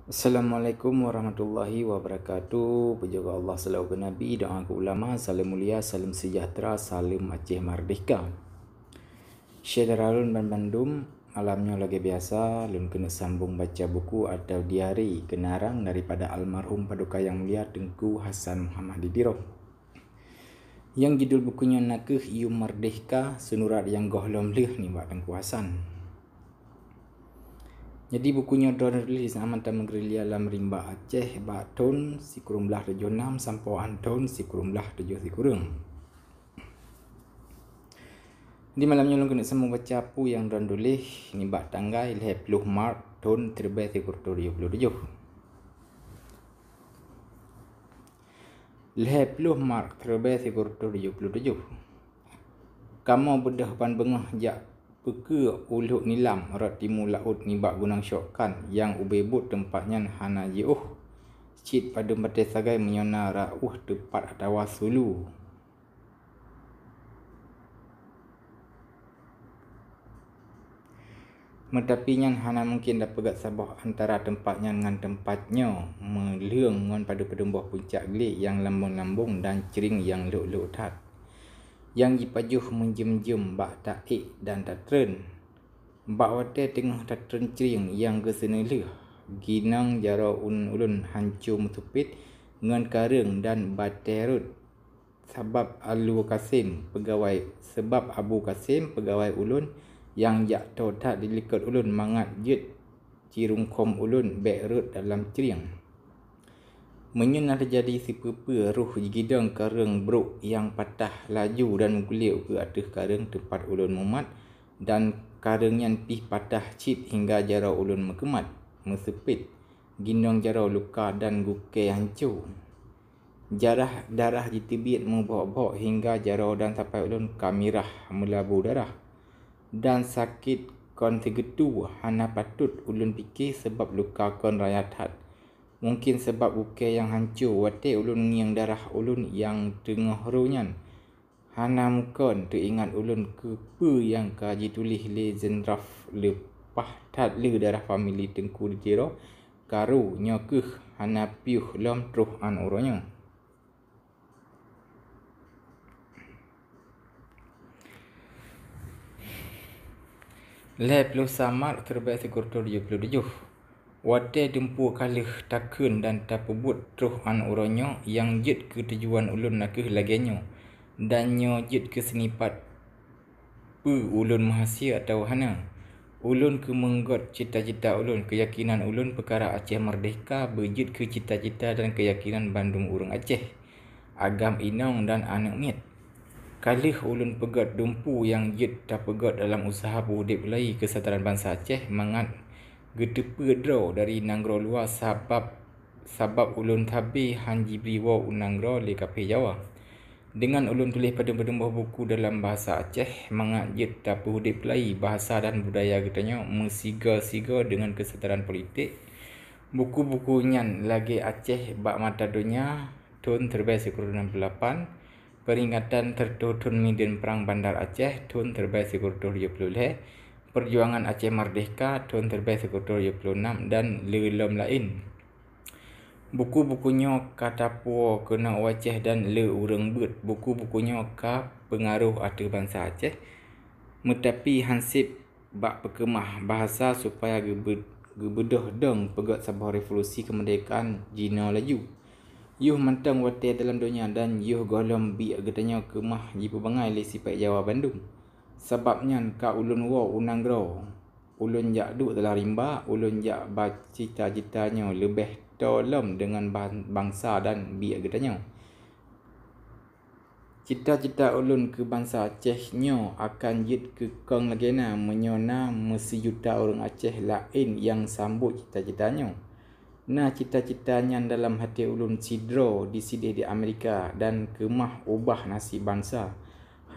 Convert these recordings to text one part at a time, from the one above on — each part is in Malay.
Assalamualaikum warahmatullahi wabarakatuh. Puja Allah, salawat ke Nabi, doa ke ulama, salam mulia, salam sejahtera, salam Aceh Merdeka. Syekh Darul Bandung, malamnya lagi biasa, lun kena sambung baca buku atau diari kenarang daripada almarhum Paduka Yang Mulia Tengku Hasan Muhammad Didiro. Yang judul bukunya Nakeh Iu Merdeka, senurat yang gohlom leh ni buat Tengku Hasan. Jadi bukunya ditulis aman taman gerilya dalam rimba Aceh ba tahun 1976 sampai tahun 1970. Di malamnya lu kena semua baca apa yang don tulis ni ba tanggal 10 Mac tahun 1977. 10 Mac 1977. Kamu bedah pan bengah jak peke uluk nilam rat timu laut nibak gunang syokkan yang ubebut tempatnya hana jeuh cit pada mate sagai menyona rauh tepat atawa sulu. Metapinya hana mungkin dapat sabah antara tempatnya dengan tempatnya meliung ngon pada pedembah puncak gelik yang lambung-lambung dan cering yang luk-luk tat. Yang jipajuh menjem-jem bak taik dan tatren. Bak wate tengah tatren cering yang kesenelih. Ginang jara ulun hancur mutupit ngan kareng dan baterut. Sebab Abu Kasim pegawai ulun yang jak tak dilikat ulun mangat jet cirungkom ulun bekrut dalam cering. Menyunah terjadi si pepe ruh gidang kareng bruk yang patah laju dan menggulir ke atas kareng tempat ulun mumat dan karengnya pih patah cit hingga jara ulun mekemat, mesepit, gindong jara luka dan gukai hancur. Darah ditibit membok-bok hingga jara dan sampai ulun kamirah melabu darah. Dan sakit kon segetu hana patut ulun fikir sebab luka kon rayat hat. Mungkin sebab bukai yang hancur wate ulun ngiang darah ulun yang tengah runyan. Hana mukon teringat ulun ke yang kaji tulis le zenraf lepah tat le darah famili Tengku Didiro karu nyokeh hana piuh lom truh an uronyo. Leplu samar terbaik sekurtur 77. Wate dempu kalih takun dan tapebut truh an uronyo yang jet ke tujuan ulun nakeh lagenyo dan nyo jet ke senipat ulun mahasia atau hana ulun ke menggot cita-cita ulun keyakinan ulun perkara Aceh Merdeka berjet ke cita-cita dan keyakinan Bandung Urang Aceh agam inong dan anak miat kalih ulun pegat dempu yang jet tapegat dalam usaha berudip lai kesadaran bangsa Aceh mangat getepe draw dari nanggro luas sabab ulun tabi hanji briwa unanggro le kape Jawa. Dengan ulun tulis pada berdembah buku dalam bahasa Aceh mengajet tapu hudip lai bahasa dan budaya katanya mesiga-siga dengan kesedaran politik. Buku-bukunya lagi Aceh bak mata dunia tahun terbaik 1968 peringatan tertutun Medan Perang Bandar Aceh tahun terbaik 1970 Perjuangan Aceh Merdeka tahun terbaik 1976 dan lelom lain. Buku-bukunya katapu kena Aceh dan le urang bet. Buku-bukunya ka pengaruh atas bangsa Aceh. Metapi hansip bak perkemah bahasa supaya gebedah dong pegat sabah revolusi kemerdekaan Jina laju. Yuh mentang wate dalam dunia dan yuh golom bi agatanya kemah jipu bangai le sipai Jawa Bandung. Sebabnya ka ulun wa unanggro ulun jak duk dalam rimba ulun jak cita-citanya lebih tolom dengan bangsa dan bi agatanya. Cita-cita ulun ke bangsa Aceh nyo akan jid ke kong lagena menyona mesijuta orang Aceh lain yang sambut cita-citanya. Nah cita-citanya dalam hati ulun sidro disidih di Amerika dan kemah ubah nasib bangsa.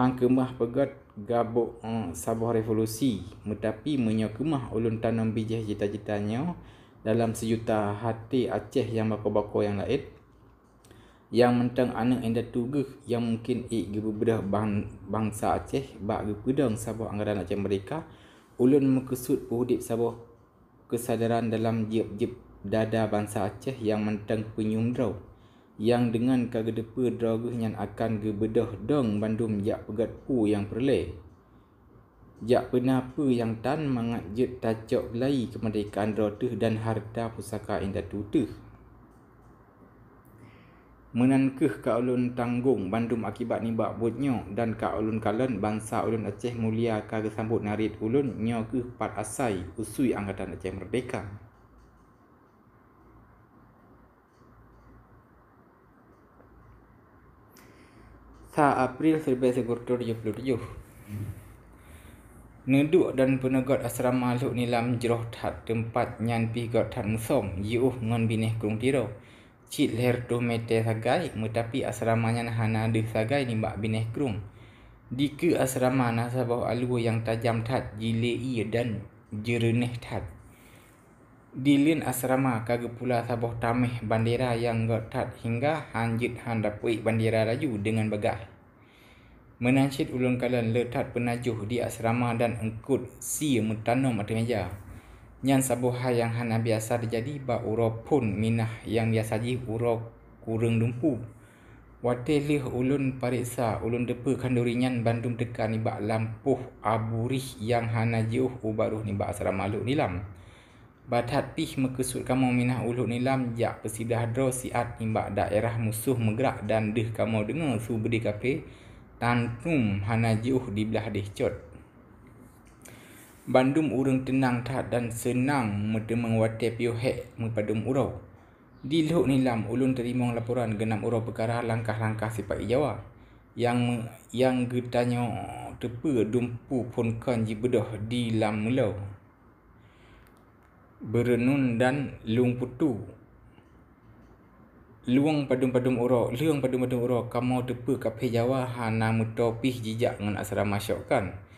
Hang kemah pegat gabuk sabah revolusi metapi menyokemah ulun tanam bijih cita-citanya dalam sejuta hati Aceh yang bako-bako yang lain yang mentang anak enda tugeh yang mungkin gebedah bangsa Aceh bak gepedang sabah anggaran Aceh Merdeka ulun mekesut pudip sabah kesadaran dalam jep-jep dada bangsa Aceh yang mentang penyum draw, yang dengan kagedepa draw geh nyan akan ge bedoh dong bandum jak pegat pu yang perle. Jak pernah apa yang tan mangat jet tacok belai kemerdekaan draw teh dan harta pusaka indah tu teh. Menankeh ka ulun tanggung bandum akibat nibak butnyo dan ka ulun kalen bangsa ulun Aceh mulia ka gesambut narit ulun nyo ke pat asai usui Angkatan Aceh Merdeka. Sa April 1977 Neduk dan penegot asrama Luk Nilam jeroh tat tempat nyan pi got tat musom yiuh ngon bineh krung tiro. Cik leher tu mete sagai metapi asrama nyan hana deh sagai nimbak bineh krung. Di ke asrama nasabah alu yang tajam tat jilei dan jereneh tat. Dilin asrama kage pula sabah tameh bandera yang got tat hingga hanjit handapui bandera laju dengan bagah. Menancit ulun kalian letat penajuh di asrama dan engkut si metanom atas meja. Nyan sabuha yang hana biasa terjadi ba uro pun minah yang biasa ji uro kurang dumpu. Wate lih ulun pariksa ulun depa kanduri nyan bandum tekan nibak lampuh aburih yang hana jiuh ubaruh nibak asrama Luk Nilam. Batat pih mekesut kamu minah uluk nilam jak pesidah draw siat nimbak daerah musuh megrak dan deh kamu dengar su bedi kape tantum hana jiuh di belah deh cot. Bandum urang tenang tat dan senang medemeng wate piu hek mepadum urau. Di Luk Nilam ulun terima laporan genap urau perkara langkah-langkah sifat Jawa yang getanyo tepe dumpu pun kan jibedoh di lam melau. Berenun dan luang putu. Luang padum-padum urau kamu tepe kape Jawa hana metopih jijak ngan asrama syokan.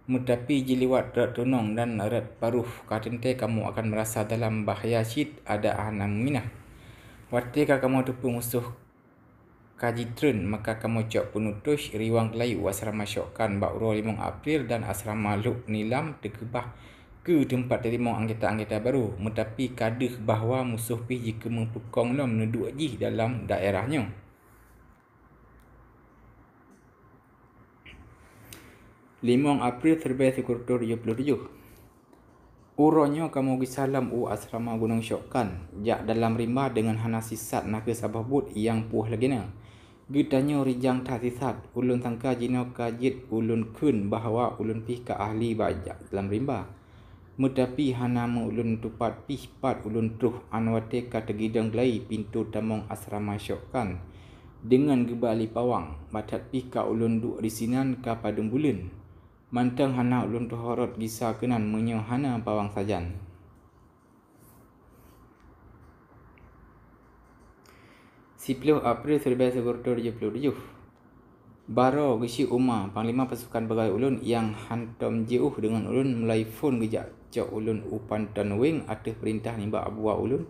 Metapi jiliwat rat tunong dan rat paruh katente kamu akan merasa dalam bahaya syit ada hana minah. Watika kamu tepe musuh kajitren maka kamu cok penutush riwang kelayu asrama syokan ba uro 5 April dan asrama Luk Nilam tekebah ke tempat terima anggota-anggota baru. Metapi kadeh bahawa musuh pih jika mempekong lom neduk ji dalam daerahnya. Limong April 1977 Uronyo kamu gisalam asrama Gunung Syokan jak dalam rimba dengan hana sisat naka sabah but yang puh lagina. Gitanyo rijang tak sisat ulun sangka jino kajit ulun kun bahawa ulun pih ka ahli bajak dalam rimba. Metapi hana ulun tupat pih pat ulun truh anwate ka tegidang gelai pintu tamong asrama Syokan dengan gebali pawang batat pih ka ulun duk risinan ka padung bulan. Mantang hana ulun tuhorot gisa kenan menyo hana pawang sajan. Sipuluh April 1977 Baro Gesi Umar Panglima Pasukan Pegawai ulun yang hantom jauh dengan ulun mulai phone gejak cok ulun upan tan wing atas perintah nimbak abuah ulun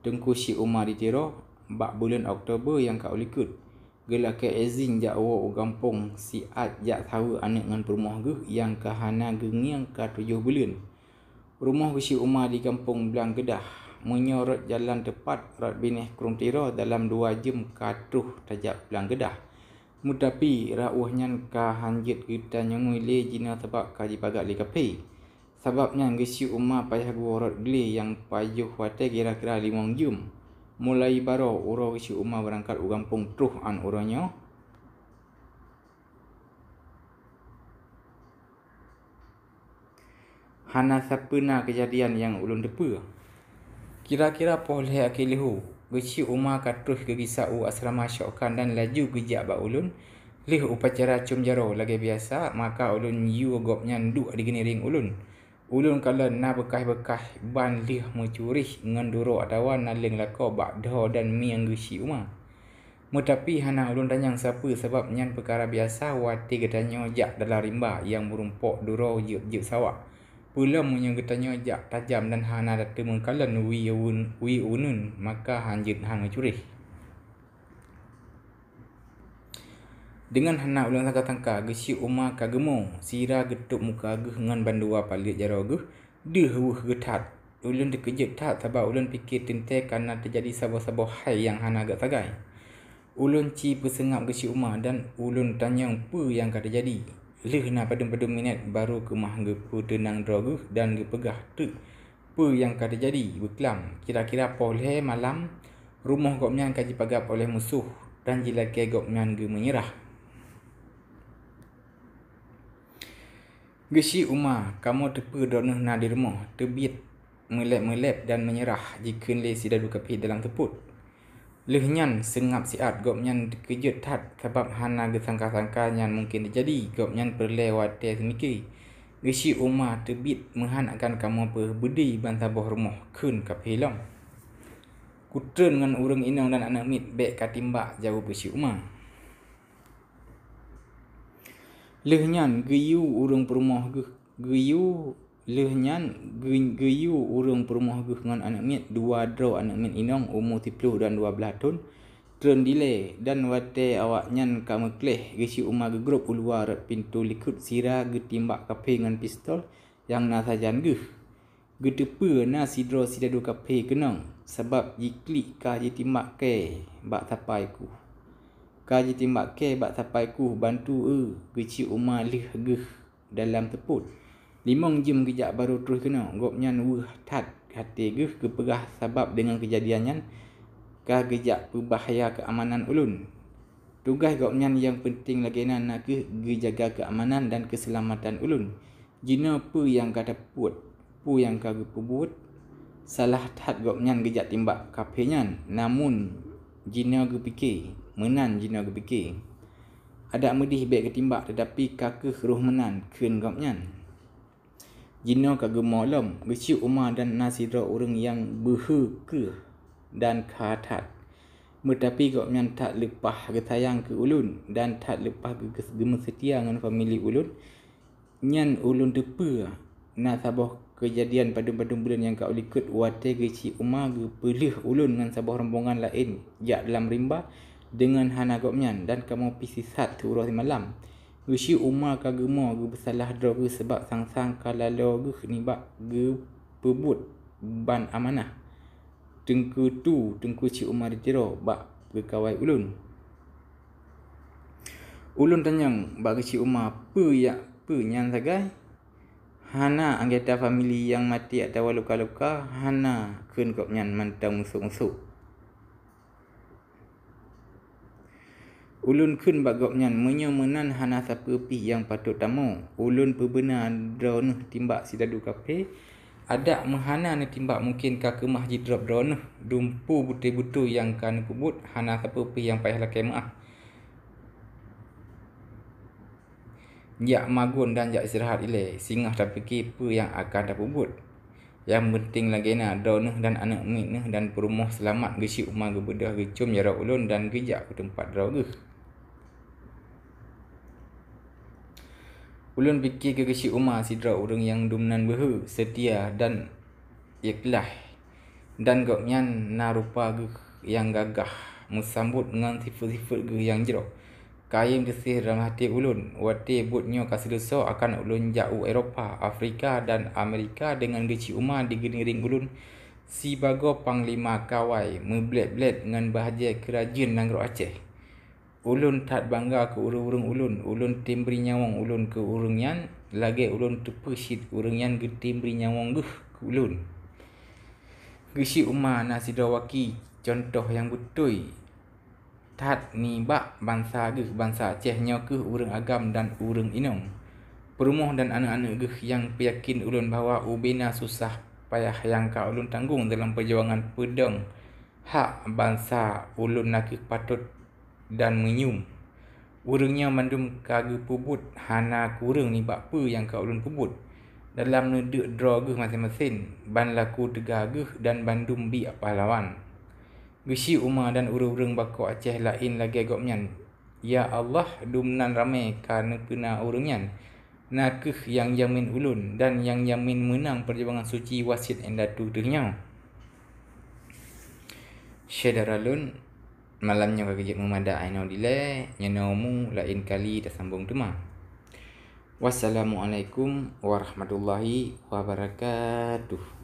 Tengku Si Umar ditiro bak bulan Oktober yang ka ulikut. Gelak ke ezin jak wo gampung siat jak tahu anak ngan perumah geh yang kahana gengiang ka 7 bulan. Rumah Gesi Umar di kampung Belang Kedah menyorot jalan tepat rat bineh krung tiro dalam 2 jam katruh tajak Belang Kedah. Mutapi rauhnyan ka hanjit kita nyongui le jina sebab kaji pagat le kape. Sebabnya Gesi Umar payah gorot gele yang payuh wate kira-kira 5 jam. Mulai baro uro Gesi Umar berangkat ugampung truh an uronyo. Hana sapena kejadian yang ulun depa. Kira-kira poleh akilihu. Gesi Umar katruh ke gisau asrama Syokan dan laju gejak ba ulun. Lih upacara cum jaro lagi biasa maka ulun yu gopnya nduk di geniring ulun. Ulun kalau na bekah-bekah ban lih mencurih ngan duro atawa naling lako bak doh dan miang Gesi Umar. Metapi hana ulun tanyang siapa sebab nyan perkara biasa wati getanyo jak dalam rimba yang merumpok duro juk sawak. Pulam munyo getanyo jak tajam dan hana datu mengkalan wi unun maka hanjit hang mencurih. Dengan hana ulang tangka Gesi Umar kagemo sira getuk muka geh ngan bandua palit jaro geh deh wuh getat ulun terkejut tak sebab ulun fikir tentai kerana terjadi sabah-sabah hal yang hana agak sagai. Ulun ci persengap ke si Umar dan ulun tanya apa yang kata jadi. Leh na padum-padum minit baru kemah gepu tenang drogu dan gepegah tu. Apa yang kata jadi berkelam. Kira-kira poleh malam rumah gopnyan kaji pagap oleh musuh dan jilakai gopnyan ge menyerah. Gesi Umar, kamu tepa donah na di rumah, terbit melep-melep dan menyerah jika le sidadu kapi dalam teput. Lehnyan sengap siat gopnyan terkejut hat sebab hana gesangka-sangka nyan mungkin terjadi. Gopnyan perle wate semiki. Gesi Umar terbit mehan akan kamu apa bedi ban sabah rumah kun kapi long. Kutren dengan urang inang dan anak mit bek katimbak jauh besi Umar. Lehnyan geyu urang perumah geyu lehnyan geyu urang perumah dengan anak mit dua draw anak mit inong umur 10 dan 12 tahun tren dile dan wate awak nyan kamu kleh gesi Umar gegrup keluar pintu likut sira getimbak kape dengan pistol yang nasajan getepa na sidro sidadu kape kenang sebab jiklik ka jitimbak ke bak tapai ku kaji timbak ke bak tapai ku bantu geci Umar lih geh dalam teput. 5 jam kejap baru terus kena. Gopnyan tat hati geh kepegah sebab dengan kejadiannya ka gejak berbahaya keamanan ulun. Tugas gopnyan yang penting lagi nak ke jaga keamanan dan keselamatan ulun. Jina apa yang kata puat, pu yang ka gepubuat salah tat gopnyan gejak timbak kapenyan namun jina gepikir menan jina gepikir ada medih baik ketimbak tetapi kakeh roh menan keun gopnyan jina kagemolom geci Umar dan nasidra orang yang berheke dan khatat tetapi gopnyan tak lepah gesayang ke ulun dan tak lepah gemesetia dengan famili ulun nyan ulun depa na sabah kejadian padum-padum bulan yang kau likut wate geci Umar gepelih ulun dengan sabah rombongan lain jak dalam rimba dengan hana gopnyan dan kamu pisisat turah malam. Geci Umar kagemo ge bersalah dro ge sebab sang-sang kalalo ge nibak ge pebut ban amanah. Tengku ci Umar ditiro bak gekawai ulun. Ulun tanyang bak geci Umar apa nyan sagai? Hana anggota famili yang mati atau luka-luka hana keun gopnyan mantang musuh-musuh. Ulun keun bak gopnyan menyomenan hana siapa pi yang patut tamu. Ulun perbenar droneh timbak sidadu kape. Ada menghana ne timbak mungkin ka ke masjid drop droneh. Dumpu buti-butu yang kan kubut hana siapa pi yang payah lakai maah. Jak magun dan jak istirahat ile singah tak fikir apa yang akan dapat buat. Yang penting lagi nak droneh dan anak mit dan perumah selamat gesi Umar gebedah gecum jarak ulun dan gejak ke tempat draw geh. Ulun fikir ke gesi Umar sidra orang yang dumnan behu setia dan ikhlas dan gopnyan na rupa geh yang gagah musambut dengan sifat-sifat geh yang jero. Kaim desih dalam hati ulun. Wate butnya kasedoso akan ulun jauh Eropah, Afrika dan Amerika dengan geci Umar digeniring ulun. Si bago panglima kawai memblet-blet dengan bahagia kerajaan Nanggro Aceh. Ulun tak bangga ke urung-urung ulun. Ulun timbri nyawang ulun ke urung yan. Lagi ulun terpesit urung yan ke timbri nyawang ke ulun. Geci Umar nasidawaki contoh yang betul. Tat ni bak bangsa geh bangsa Aceh nya ke urang agam dan urang inong. Perumah dan anak-anak geh yang yakin ulun bahawa ubina susah payah yang ka ulun tanggung dalam perjuangan pedang hak bangsa ulun nak patut dan menyum. Urangnya mandum kage pubut hana kurang ni bak apa yang ka ulun pubut. Dalam nedek draw geh masing-masing ban laku tegah geh dan bandum bi pahlawan. Gesi Umar dan urang-urang bako Aceh lain lagi gopnyan. Ya Allah dumnan ramai kerana pena urangnya. Nakeh yang jamin ulun dan yang jamin menang perjuangan suci wasit endatu tehnya. Syedaralun malamnya kekejut memada aino dile nyanomu lain kali tersambung tema. Wassalamualaikum warahmatullahi wabarakatuh.